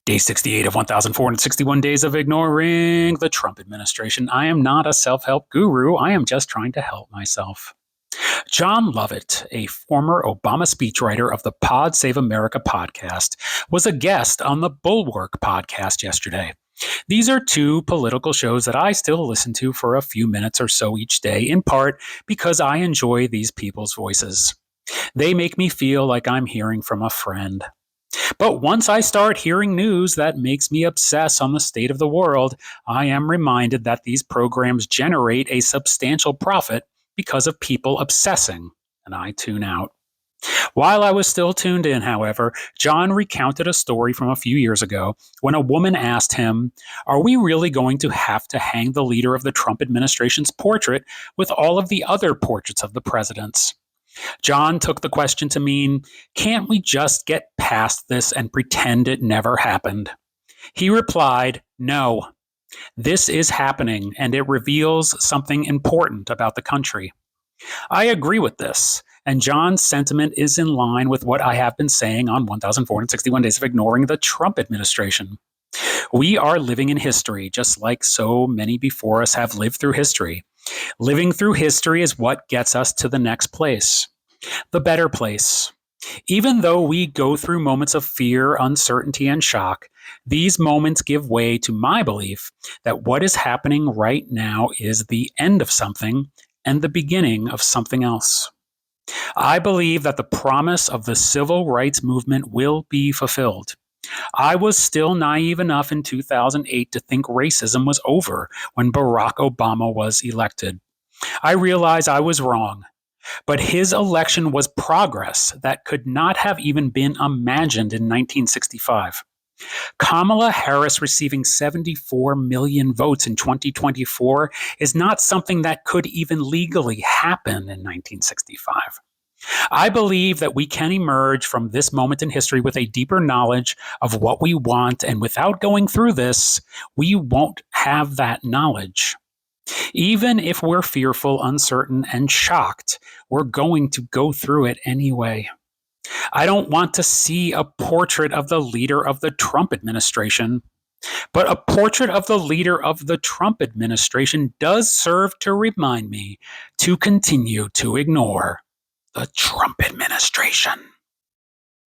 Day 68 of 1,461 days of ignoring the Trump administration. I am not a self-help guru. I am just trying to help myself. John Lovett, a former Obama speechwriter of the Pod Save America podcast, was a guest on the Bulwark podcast yesterday. These are two political shows that I still listen to for a few minutes or so each day, in part because I enjoy these people's voices. They make me feel like I'm hearing from a friend. But once I start hearing news that makes me obsess on the state of the world, I am reminded that these programs generate a substantial profit because of people obsessing, and I tune out. While I was still tuned in, however, John recounted a story from a few years ago when a woman asked him, "Are we really going to have to hang the leader of the Trump administration's portrait with all of the other portraits of the presidents?" John took the question to mean, can't we just get past this and pretend it never happened? He replied, no, this is happening and it reveals something important about the country. I agree with this, and John's sentiment is in line with what I have been saying on 1,461 Days of Ignoring the Trump Administration. We are living in history, just like so many before us have lived through history. Living through history is what gets us to the next place, the better place. Even though we go through moments of fear, uncertainty, and shock, these moments give way to my belief that what is happening right now is the end of something and the beginning of something else. I believe that the promise of the civil rights movement will be fulfilled. I was still naive enough in 2008 to think racism was over when Barack Obama was elected. I realize I was wrong, but his election was progress that could not have even been imagined in 1965. Kamala Harris receiving 74 million votes in 2024 is not something that could even legally happen in 1965. I believe that we can emerge from this moment in history with a deeper knowledge of what we want, and without going through this, we won't have that knowledge. Even if we're fearful, uncertain, and shocked, we're going to go through it anyway. I don't want to see a portrait of the leader of the Trump administration, but a portrait of the leader of the Trump administration does serve to remind me to continue to ignore the Trump administration.